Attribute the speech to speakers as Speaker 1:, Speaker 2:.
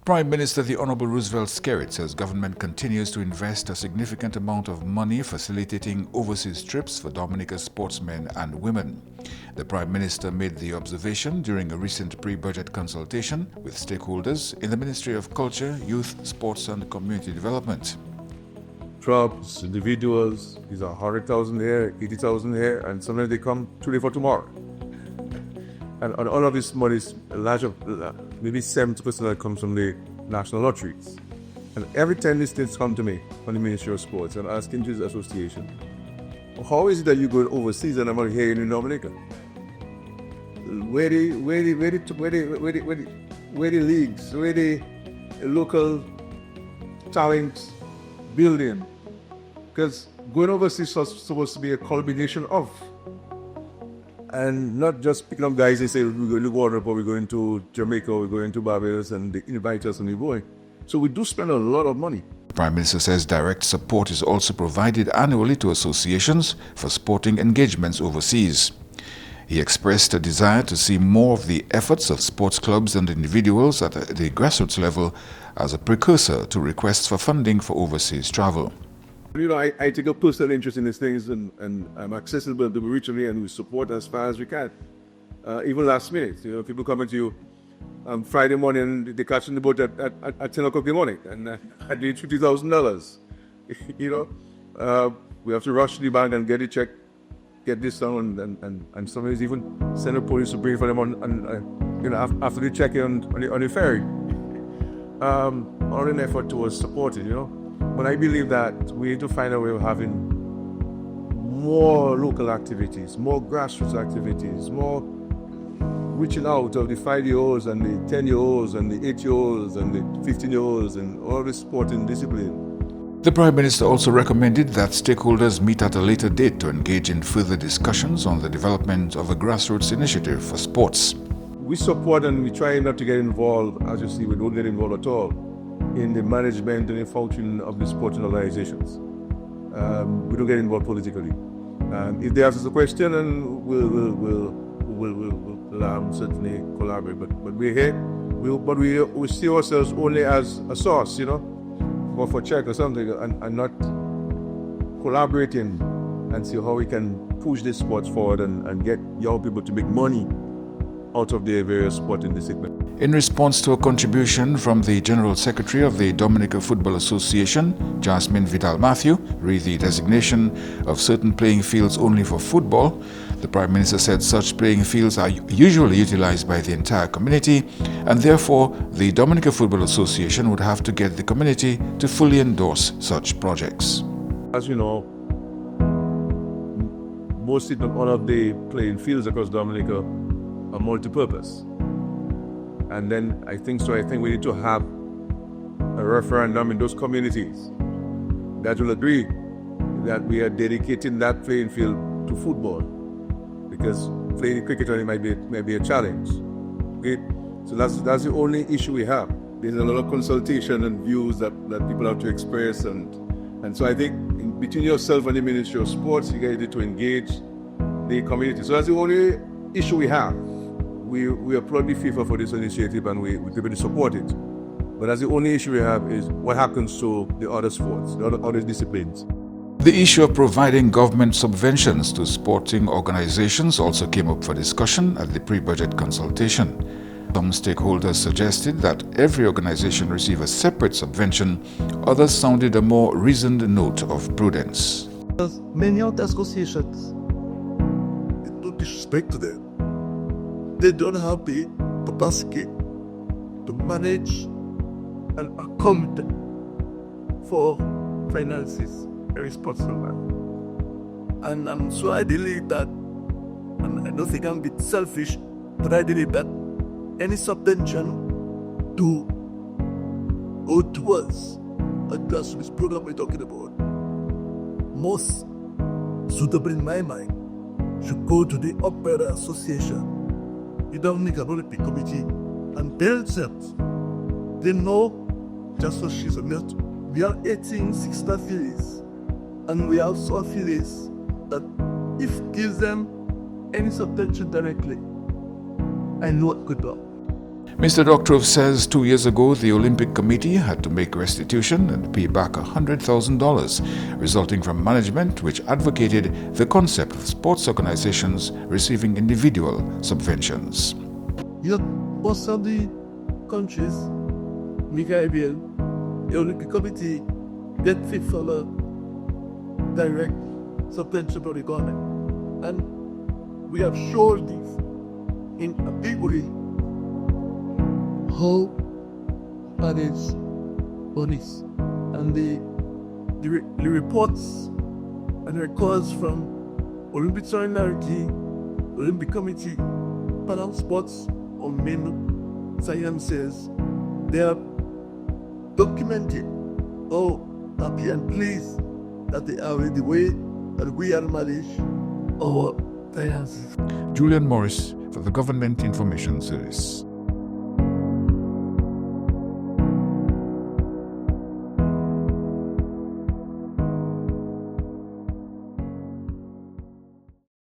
Speaker 1: Prime Minister the Honourable Roosevelt Skerrit says government continues to invest a significant amount of money facilitating overseas trips for Dominica's sportsmen and women. The Prime Minister made the observation during a recent pre-budget consultation with stakeholders in the Ministry of Culture, Youth, Sports and Community Development.
Speaker 2: Clubs, individuals, these are 100,000 here, 80,000 here, and sometimes they come today for tomorrow. And all of this money is maybe 70% that comes from the national lotteries. And every time these things come to me from the Ministry of Sports and asking to the association, how is it that you go overseas and I'm out here in Dominica? Where the leagues, where the local talent building? Because going overseas is supposed to be a culmination of. And not just picking up guys and say, we're going to Guadeloupe, we're going to Jamaica, we're going to Barbados, and they invite us and we're going. So we do spend a lot of money.
Speaker 1: The Prime Minister says direct support is also provided annually to associations for sporting engagements overseas. He expressed a desire to see more of the efforts of sports clubs and individuals at the grassroots level as a precursor to requests for funding for overseas travel.
Speaker 2: You know, I take a personal interest in these things, and I'm accessible to regionally, and we support as far as we can. Even last minute, you know, people coming to you Friday morning, they catching the boat at 10 o'clock in the morning, and I need $50,000. You know, we have to rush to the bank and get the check, get this done, and sometimes even send a police to bring for them on you know, after the check on the ferry. All an effort towards supporting, you know. But I believe that we need to find a way of having more local activities, more grassroots activities, more reaching out of the 5-year-olds and the 10-year-olds and the 8-year-olds and the 15-year-olds and all the sporting discipline.
Speaker 1: The Prime Minister also recommended that stakeholders meet at a later date to engage in further discussions on the development of a grassroots initiative for sports.
Speaker 2: We support and we try not to get involved, as you see, we don't get involved at all in the management and the function of the sporting organizations. We don't get involved politically. If they ask us a question, then we'll certainly collaborate. But we're here. We see ourselves only as a source, you know, for check or something, and not collaborating and see how we can push this sports forward and get young people to make money out of their various sporting disciplines.
Speaker 1: In response to a contribution from the General Secretary of the Dominica Football Association, Jasmine Vidal-Matthew, re the designation of certain playing fields only for football, the Prime Minister said such playing fields are usually utilized by the entire community, and therefore the Dominica Football Association would have to get the community to fully endorse such projects.
Speaker 2: As you know, most of the playing fields across Dominica are multi-purpose. And then I think we need to have a referendum in those communities that will agree that we are dedicating that playing field to football, because playing cricket only might be a challenge. Okay, so that's the only issue we have. There's a lot of consultation and views that people have to express, and so I think between yourself and the Ministry of Sports, you guys need to engage the community. So that's the only issue we have. We are probably FIFA for this initiative, and we're going to support it. But that's the only issue we have is what happens to the other sports, the other disciplines.
Speaker 1: The issue of providing government subventions to sporting organizations also came up for discussion at the pre-budget consultation. Some stakeholders suggested that every organization receive a separate subvention. Others sounded a more reasoned note of prudence.
Speaker 3: Many of the associations, no disrespect to them, they don't have the capacity to manage and account for finances in a responsible manner. And so I believe that, and I don't think I'm a bit selfish, but I believe that any subvention to go towards a grassroots program we're talking about, most suitable in my mind, should go to the Opera Association, the Dominica Olympic Committee, and they themselves. They know just so she's a nut. We are 18 sister affiliates, and we also affiliates that if gives them any subvention directly, I know it could help.
Speaker 1: Mr. Doctrove says 2 years ago the Olympic Committee had to make restitution and pay back $100,000, resulting from management which advocated the concept of sports organizations receiving individual subventions.
Speaker 3: You know, most of the countries in the Caribbean, the Olympic Committee get FIFA direct subvention from the government. And we have shown this in a big way how manage monies and the reports and records from Olympic Solidarity, Olympic Committee, Panel Sports or main sciences, they are documented how happy and pleased that they are with the way that we are managed our finances.
Speaker 1: Julian Morris for the Government Information Service.